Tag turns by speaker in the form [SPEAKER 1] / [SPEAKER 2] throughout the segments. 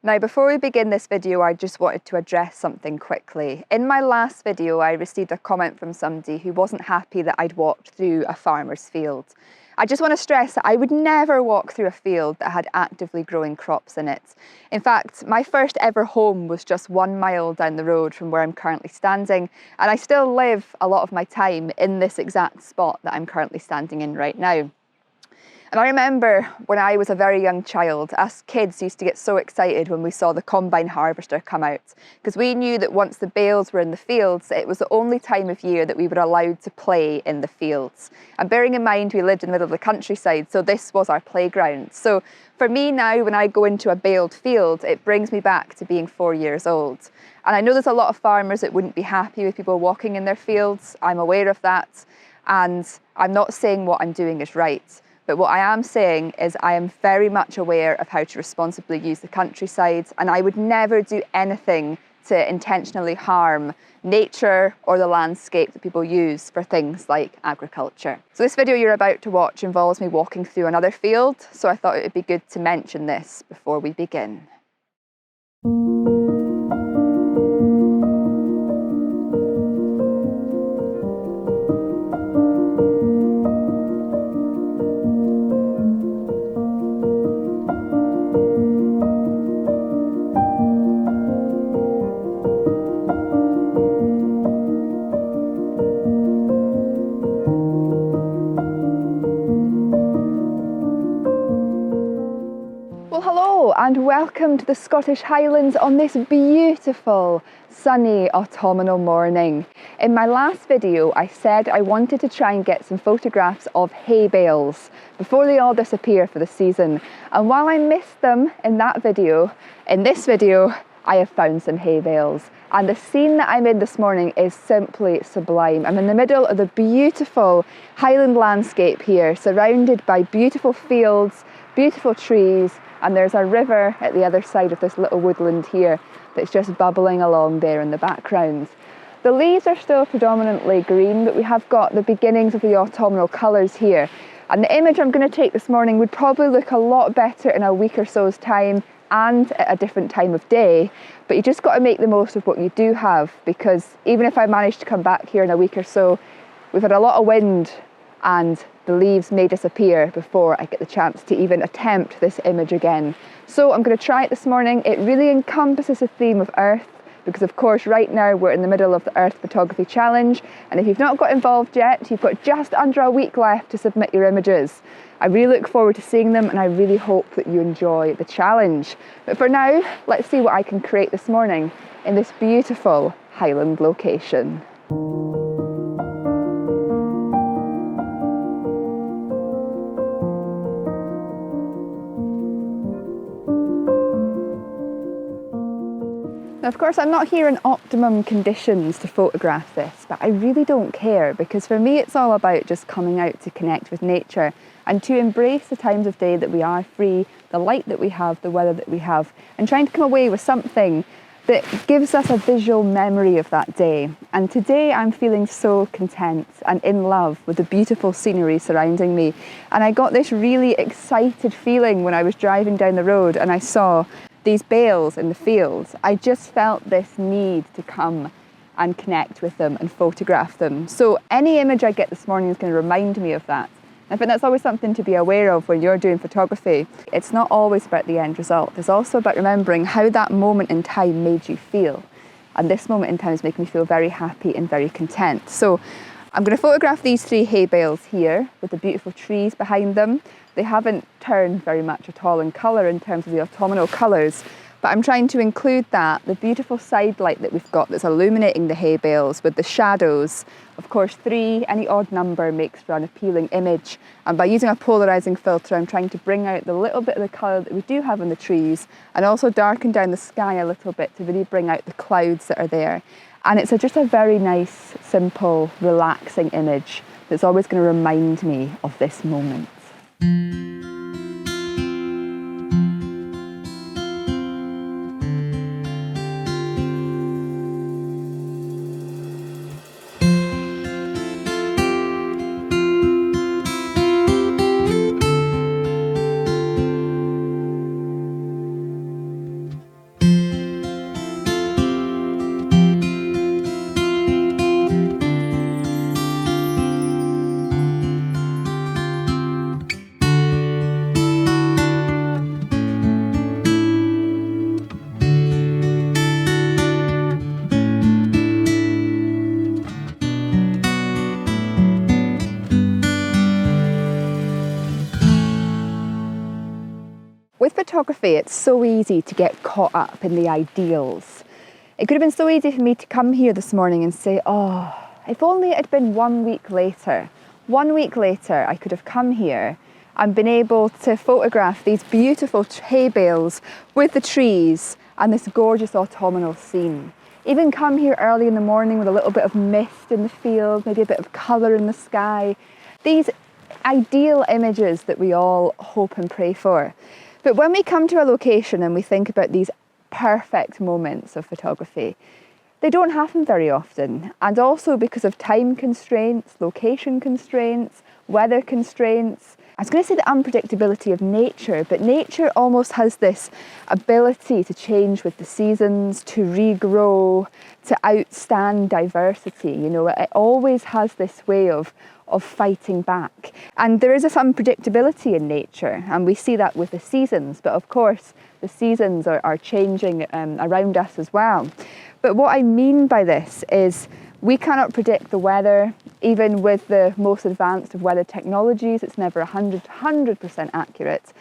[SPEAKER 1] Now, before we begin this video, I just wanted to address something quickly. In my last video, I received a comment from somebody who wasn't happy that I'd walked through a farmer's field. I just want to stress that I would never walk through a field that had actively growing crops in it. In fact, my first ever home was just 1 mile down the road from where I'm currently standing, and I still live a lot of my time in this exact spot that I'm currently standing in right now. And I remember when I was a very young child, us kids used to get so excited when we saw the combine harvester come out, because we knew that once the bales were in the fields, it was the only time of year that we were allowed to play in the fields. And bearing in mind we lived in the middle of the countryside, so this was our playground. So for me now, when I go into a baled field, it brings me back to being 4 years old. And I know there's a lot of farmers that wouldn't be happy with people walking in their fields. I'm aware of that, and I'm not saying what I'm doing is right. But what I am saying is I am very much aware of how to responsibly use the countryside, and I would never do anything to intentionally harm nature or the landscape that people use for things like agriculture. So this video you're about to watch involves me walking through another field, so I thought it would be good to mention this before we begin. And welcome to the Scottish Highlands on this beautiful sunny autumnal morning. In my last video I said I wanted to try and get some photographs of hay bales before they all disappear for the season, and while I missed them in that video, in this video I have found some hay bales. And the scene that I'm in this morning is simply sublime. I'm in the middle of the beautiful Highland landscape here, surrounded by beautiful fields, beautiful trees, and there's a river at the other side of this little woodland here that's just bubbling along there in the background. The leaves are still predominantly green, but we have got the beginnings of the autumnal colours here. And the image I'm going to take this morning would probably look a lot better in a week or so's time and at a different time of day, but you just got to make the most of what you do have, because even if I manage to come back here in a week or so, we've had a lot of wind and the leaves may disappear before I get the chance to even attempt this image again. So I'm going to try it this morning. It really encompasses the theme of Earth, because of course right now we're in the middle of the Earth Photography Challenge, and if you've not got involved yet, you've got just under a week left to submit your images. I really look forward to seeing them, and I really hope that you enjoy the challenge. But for now, let's see what I can create this morning in this beautiful Highland location. Now, of course, I'm not here in optimum conditions to photograph this, but I really don't care, because for me it's all about just coming out to connect with nature and to embrace the times of day that we are free, the light that we have, the weather that we have, and trying to come away with something that gives us a visual memory of that day. And today I'm feeling so content and in love with the beautiful scenery surrounding me. And I got this really excited feeling when I was driving down the road and I saw these bales in the fields. I just felt this need to come and connect with them and photograph them. So any image I get this morning is going to remind me of that. I think that's always something to be aware of when you're doing photography. It's not always about the end result. It's also about remembering how that moment in time made you feel. And this moment in time is making me feel very happy and very content. So I'm going to photograph these 3 hay bales here with the beautiful trees behind them. They haven't turned very much at all in colour in terms of the autumnal colours, but I'm trying to include that, the beautiful side light that we've got that's illuminating the hay bales with the shadows. Of course, 3, any odd number makes for an appealing image, and by using a polarising filter I'm trying to bring out the little bit of the colour that we do have in the trees, and also darken down the sky a little bit to really bring out the clouds that are there. And it's just a very nice, simple, relaxing image that's always going to remind me of this moment. photography, it's so easy to get caught up in the ideals. It could have been so easy for me to come here this morning and say, oh, if only it had been 1 week later. 1 week later, I could have come here and been able to photograph these beautiful hay bales with the trees and this gorgeous autumnal scene. Even come here early in the morning with a little bit of mist in the field, maybe a bit of colour in the sky. These ideal images that we all hope and pray for. But when we come to a location and we think about these perfect moments of photography, they don't happen very often. And also because of time constraints, location constraints, weather constraints. I was going to say the unpredictability of nature, but nature almost has this ability to change with the seasons, to regrow, to outstand diversity. You know, it always has this way of fighting back. And there is this unpredictability in nature, and we see that with the seasons, but of course the seasons are changing around us as well. But what I mean by this is we cannot predict the weather. Even with the most advanced of weather technologies, it's never 100% accurate.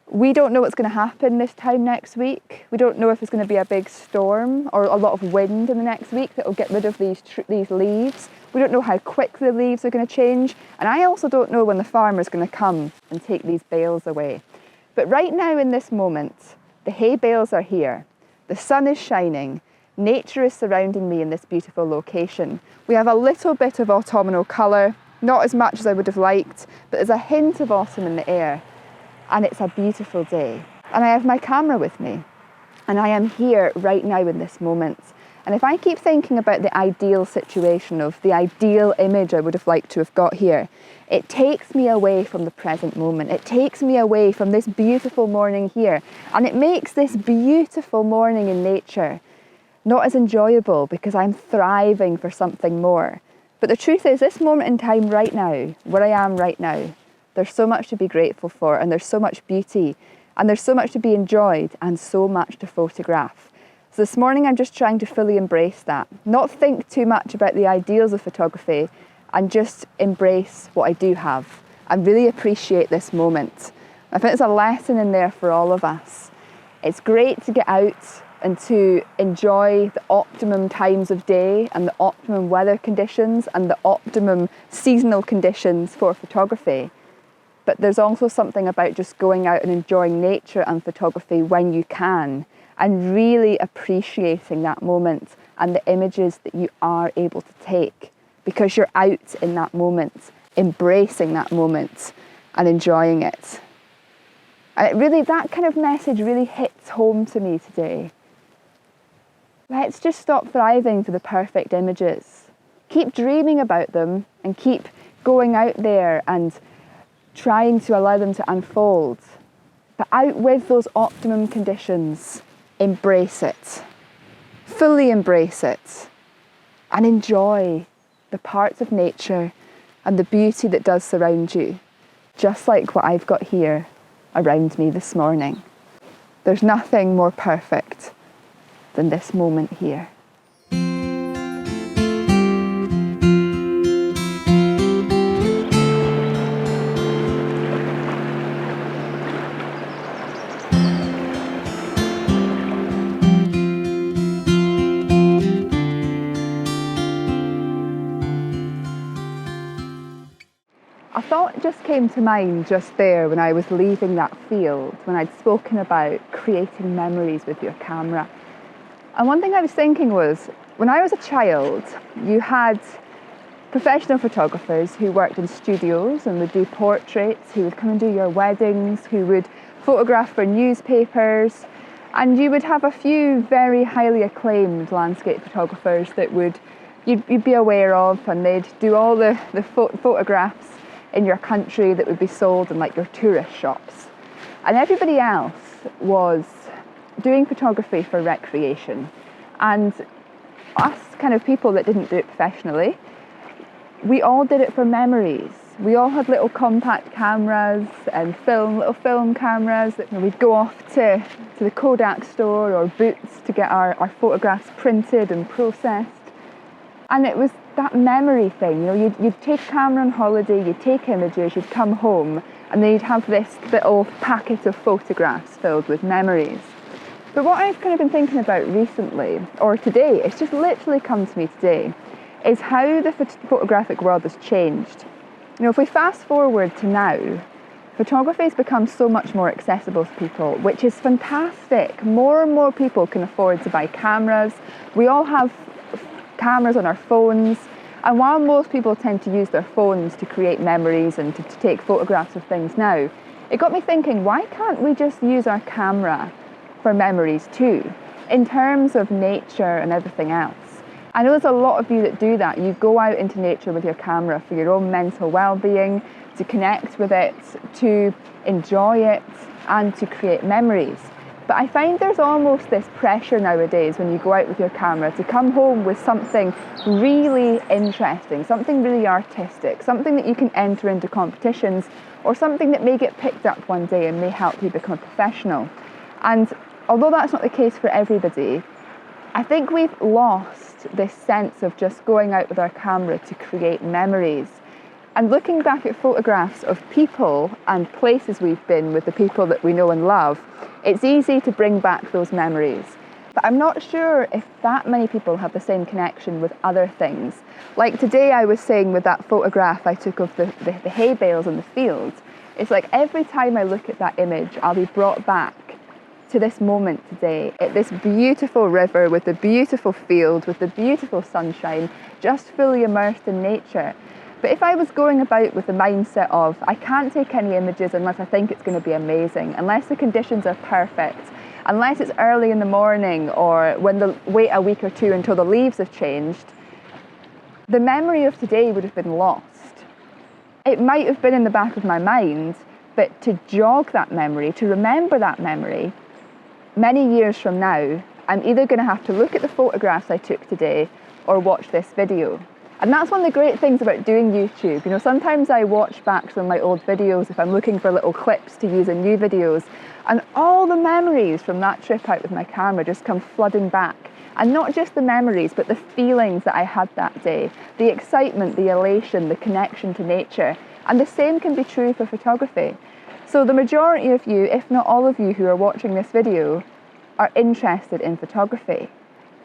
[SPEAKER 1] We don't know what's going to happen this time next week. We don't know if there's going to be a big storm or a lot of wind in the next week that will get rid of these leaves. We don't know how quick the leaves are going to change. And I also don't know when the farmer's going to come and take these bales away. But right now in this moment, the hay bales are here. The sun is shining. Nature is surrounding me in this beautiful location. We have a little bit of autumnal colour, not as much as I would have liked, but there's a hint of autumn in the air. And it's a beautiful day. And I have my camera with me. And I am here right now in this moment. And if I keep thinking about the ideal situation of the ideal image I would have liked to have got here, it takes me away from the present moment. It takes me away from this beautiful morning here. And it makes this beautiful morning in nature not as enjoyable because I'm thriving for something more. But the truth is, this moment in time right now, where I am right now, there's so much to be grateful for, and there's so much beauty, and there's so much to be enjoyed, and so much to photograph. So this morning I'm just trying to fully embrace that. Not think too much about the ideals of photography, and just embrace what I do have, and really appreciate this moment. I think there's a lesson in there for all of us. It's great to get out and to enjoy the optimum times of day and the optimum weather conditions and the optimum seasonal conditions for photography. But there's also something about just going out and enjoying nature and photography when you can, and really appreciating that moment and the images that you are able to take, because you're out in that moment, embracing that moment and enjoying it. And it really, that kind of message really hits home to me today. Let's just stop thriving for the perfect images. Keep dreaming about them and keep going out there and trying to allow them to unfold. But out with those optimum conditions, embrace it. Fully embrace it. And enjoy the parts of nature and the beauty that does surround you. Just like what I've got here around me this morning. There's nothing more perfect than this moment here. A thought just came to mind just there when I was leaving that field, when I'd spoken about creating memories with your camera. And one thing I was thinking was, when I was a child, you had professional photographers who worked in studios and would do portraits, who would come and do your weddings, who would photograph for newspapers, and you would have a few very highly acclaimed landscape photographers that you'd be aware of, and they'd do all the photographs in your country that would be sold in like your tourist shops. And everybody else was doing photography for recreation. And us kind of people that didn't do it professionally, we all did it for memories. We all had little compact cameras and little film cameras that we'd go off to the Kodak store or Boots to get our photographs printed and processed. And it was that memory thing, you know, you'd take a camera on holiday, you'd take images, you'd come home, and they'd have this little packet of photographs filled with memories. But what I've kind of been thinking about recently, or today, it's just literally come to me today, is how the photographic world has changed. You know, if we fast forward to now, photography has become so much more accessible to people, which is fantastic. More and more people can afford to buy cameras. We all have cameras on our phones. And while most people tend to use their phones to create memories and to take photographs of things now, it got me thinking, why can't we just use our camera for memories too, in terms of nature and everything else? I know there's a lot of you that do that. You go out into nature with your camera for your own mental well-being, to connect with it, to enjoy it, and to create memories. But I find there's almost this pressure nowadays when you go out with your camera to come home with something really interesting, something really artistic, something that you can enter into competitions, or something that may get picked up one day and may help you become a professional. And although that's not the case for everybody, I think we've lost this sense of just going out with our camera to create memories. And looking back at photographs of people and places we've been with the people that we know and love, it's easy to bring back those memories. But I'm not sure if that many people have the same connection with other things. Like today I was saying with that photograph I took of the hay bales in the field, it's like every time I look at that image, I'll be brought back to this moment today, at this beautiful river with the beautiful field, with the beautiful sunshine, just fully immersed in nature. But if I was going about with the mindset of, I can't take any images unless I think it's going to be amazing, unless the conditions are perfect, unless it's early in the morning or when they wait a week or two until the leaves have changed, the memory of today would have been lost. It might have been in the back of my mind, but to jog that memory, to remember that memory, many years from now, I'm either going to have to look at the photographs I took today or watch this video. And that's one of the great things about doing YouTube. You know, sometimes I watch back some of my old videos if I'm looking for little clips to use in new videos, and all the memories from that trip out with my camera just come flooding back. And not just the memories, but the feelings that I had that day, the excitement, the elation, the connection to nature. And the same can be true for photography. So the majority of you, if not all of you who are watching this video, are interested in photography.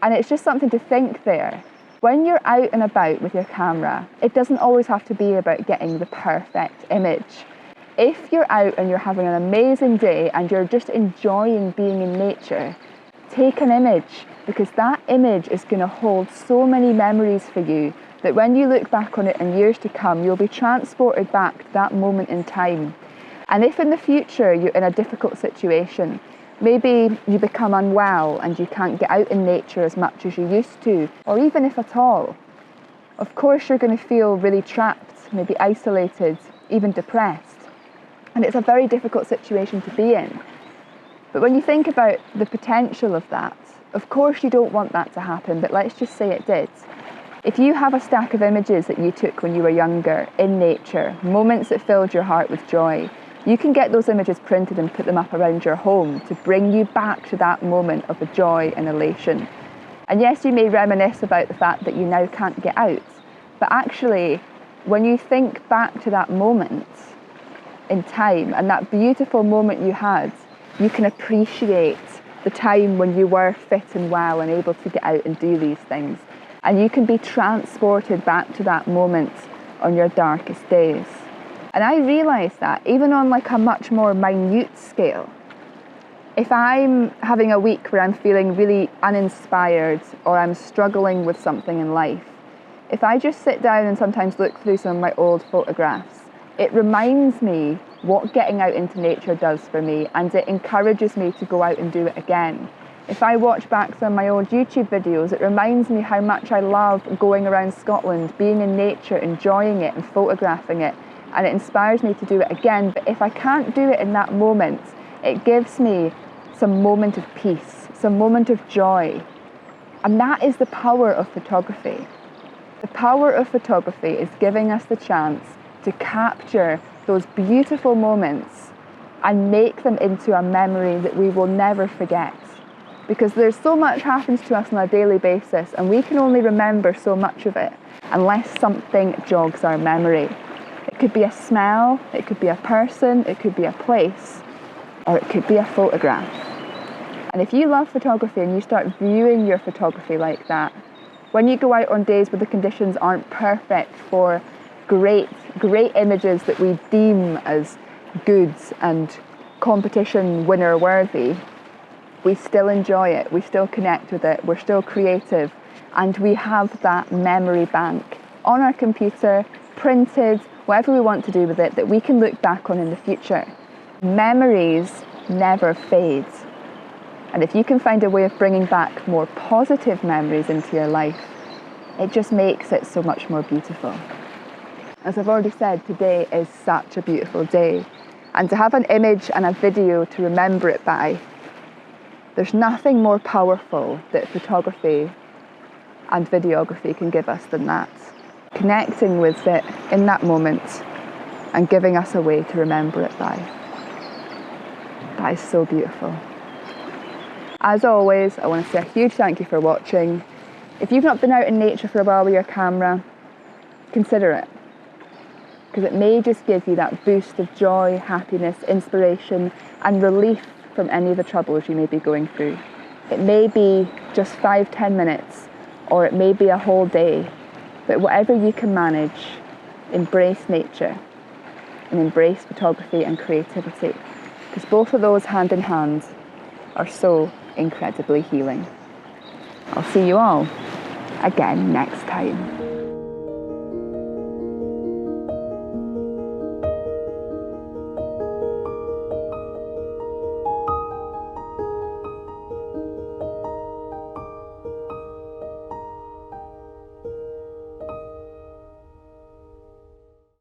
[SPEAKER 1] And it's just something to think there. When you're out and about with your camera, it doesn't always have to be about getting the perfect image. If you're out and you're having an amazing day and you're just enjoying being in nature, take an image, because that image is going to hold so many memories for you that when you look back on it in years to come, you'll be transported back to that moment in time. And if in the future you're in a difficult situation, maybe you become unwell and you can't get out in nature as much as you used to, or even if at all, of course you're going to feel really trapped, maybe isolated, even depressed. And it's a very difficult situation to be in. But when you think about the potential of that, of course you don't want that to happen, but let's just say it did. If you have a stack of images that you took when you were younger, in nature, moments that filled your heart with joy, you can get those images printed and put them up around your home to bring you back to that moment of joy and elation. And yes, you may reminisce about the fact that you now can't get out, but actually, when you think back to that moment in time and that beautiful moment you had, you can appreciate the time when you were fit and well and able to get out and do these things. And you can be transported back to that moment on your darkest days. And I realise that even on like a much more minute scale, if I'm having a week where I'm feeling really uninspired or I'm struggling with something in life, if I just sit down and sometimes look through some of my old photographs, it reminds me what getting out into nature does for me, and it encourages me to go out and do it again. If I watch back some of my old YouTube videos, it reminds me how much I love going around Scotland, being in nature, enjoying it and photographing it, and it inspires me to do it again. But if I can't do it in that moment, it gives me some moment of peace, some moment of joy. And that is the power of photography. The power of photography is giving us the chance to capture those beautiful moments and make them into a memory that we will never forget. Because there's so much happens to us on a daily basis, and we can only remember so much of it unless something jogs our memory. It could be a smell, it could be a person, it could be a place, or it could be a photograph. And if you love photography and you start viewing your photography like that, when you go out on days where the conditions aren't perfect for great images that we deem as good and competition winner worthy, we still enjoy it, we still connect with it, we're still creative, and we have that memory bank on our computer, printed, whatever we want to do with it, that we can look back on in the future. Memories never fade. And if you can find a way of bringing back more positive memories into your life, it just makes it so much more beautiful. As I've already said, today is such a beautiful day. And to have an image and a video to remember it by, there's nothing more powerful that photography and videography can give us than that. Connecting with it in that moment and giving us a way to remember it by. That is so beautiful. As always, I want to say a huge thank you for watching. If you've not been out in nature for a while with your camera, consider it. Because it may just give you that boost of joy, happiness, inspiration, and relief from any of the troubles you may be going through. It may be just 5-10 minutes, or it may be a whole day, but whatever you can manage, embrace nature and embrace photography and creativity, because both of those hand in hand are so incredibly healing. I'll see you all again next time.